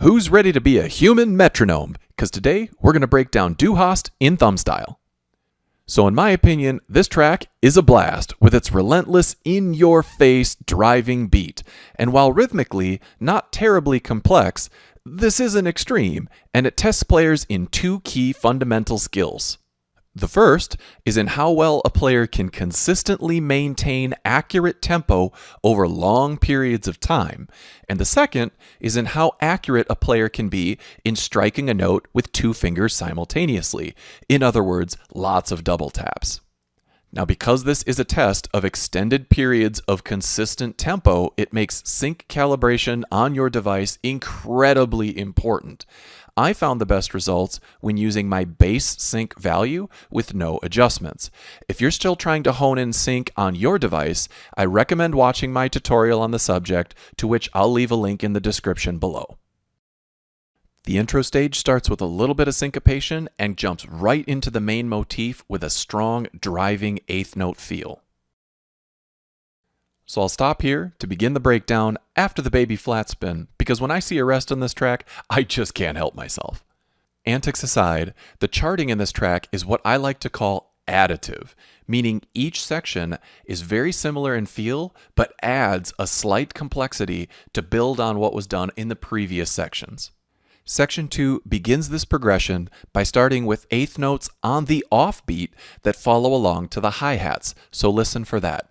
Who's ready to be a human metronome? Because today we're going to break down Hast in Thumbstyle. So in my opinion, this track is a blast with its relentless, in-your-face driving beat. And while rhythmically not terribly complex, this isn't extreme, and it tests players in two key fundamental skills. The first is in how well a player can consistently maintain accurate tempo over long periods of time, and the second is in how accurate a player can be in striking a note with two fingers simultaneously. In other words, lots of double taps. Now, because this is a test of extended periods of consistent tempo, it makes sync calibration on your device incredibly important. I found the best results when using my base sync value with no adjustments. If you're still trying to hone in sync on your device, I recommend watching my tutorial on the subject, to which I'll leave a link in the description below. The intro stage starts with a little bit of syncopation and jumps right into the main motif with a strong, driving eighth note feel. So I'll stop here to begin the breakdown after the baby flat spin, because when I see a rest on this track, I just can't help myself. Antics aside, the charting in this track is what I like to call additive, meaning each section is very similar in feel, but adds a slight complexity to build on what was done in the previous sections. Section 2 begins this progression by starting with eighth notes on the offbeat that follow along to the hi-hats, so listen for that.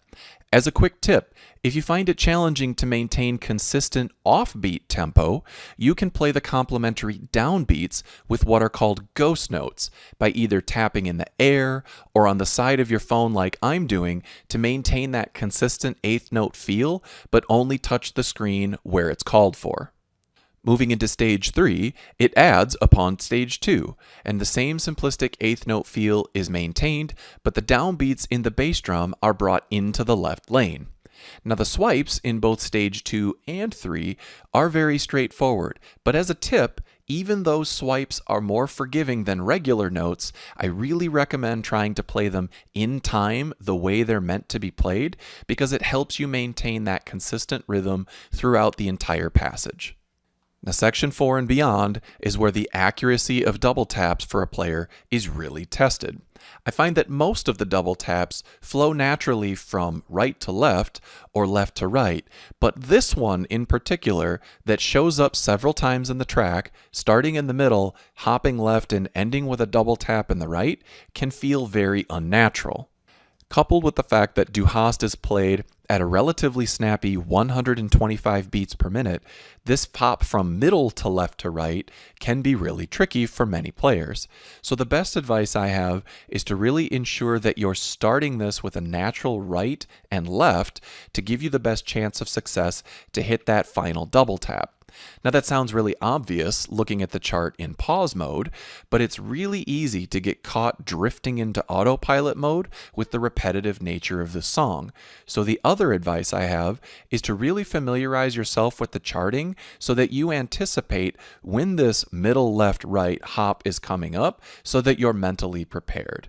As a quick tip, if you find it challenging to maintain consistent offbeat tempo, you can play the complementary downbeats with what are called ghost notes by either tapping in the air or on the side of your phone like I'm doing to maintain that consistent eighth note feel, but only touch the screen where it's called for. Moving into stage 3, it adds upon stage 2, and the same simplistic eighth note feel is maintained, but the downbeats in the bass drum are brought into the left lane. Now the swipes in both stage 2 and 3 are very straightforward, but as a tip, even though swipes are more forgiving than regular notes, I really recommend trying to play them in time the way they're meant to be played, because it helps you maintain that consistent rhythm throughout the entire passage. Now, section 4 and beyond is where the accuracy of double taps for a player is really tested. I find that most of the double taps flow naturally from right to left or left to right, but this one in particular that shows up several times in the track, starting in the middle, hopping left and ending with a double tap in the right, can feel very unnatural. Coupled with the fact that Hast is played at a relatively snappy 125 beats per minute, this pop from middle to left to right can be really tricky for many players. So the best advice I have is to really ensure that you're starting this with a natural right and left to give you the best chance of success to hit that final double tap. Now that sounds really obvious looking at the chart in pause mode, but it's really easy to get caught drifting into autopilot mode with the repetitive nature of the song. So the other advice I have is to really familiarize yourself with the charting so that you anticipate when this middle left right hop is coming up so that you're mentally prepared.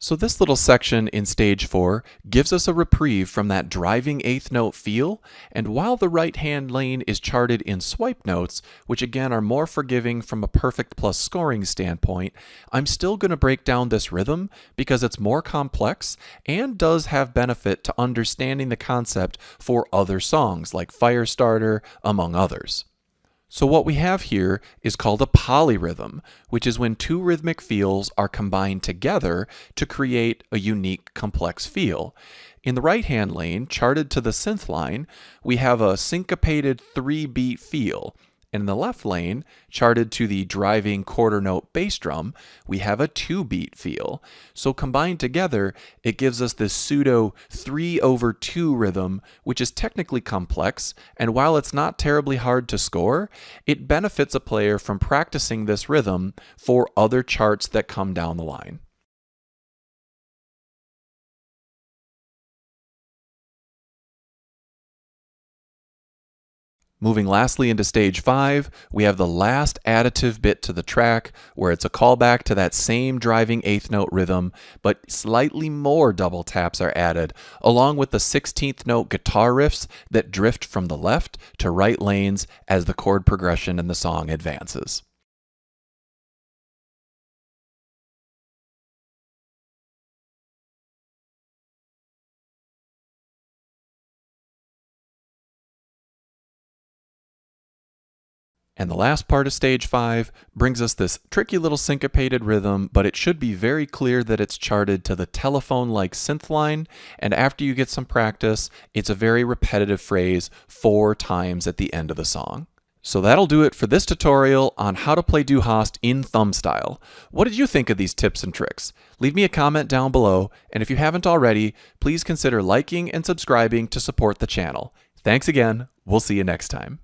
So this little section in stage 4 gives us a reprieve from that driving eighth note feel, and while the right hand lane is charted in swipe notes, which again are more forgiving from a perfect plus scoring standpoint, I'm still going to break down this rhythm because it's more complex and does have benefit to understanding the concept for other songs like Firestarter, among others. So what we have here is called a polyrhythm, which is when two rhythmic feels are combined together to create a unique, complex feel. In the right-hand lane, charted to the synth line, we have a syncopated 3-beat feel. And in the left lane, charted to the driving quarter note bass drum, we have a 2-beat feel. So combined together, it gives us this pseudo 3/2 rhythm, which is technically complex, and while it's not terribly hard to score, it benefits a player from practicing this rhythm for other charts that come down the line. Moving lastly into stage 5, we have the last additive bit to the track, where it's a callback to that same driving 8th note rhythm, but slightly more double taps are added, along with the 16th note guitar riffs that drift from the left to right lanes as the chord progression in the song advances. And the last part of stage 5 brings us this tricky little syncopated rhythm, but it should be very clear that it's charted to the telephone-like synth line, and after you get some practice, it's a very repetitive phrase 4 times at the end of the song. So that'll do it for this tutorial on how to play Du Hast in Thumbstyle. What did you think of these tips and tricks? Leave me a comment down below, and if you haven't already, please consider liking and subscribing to support the channel. Thanks again, we'll see you next time.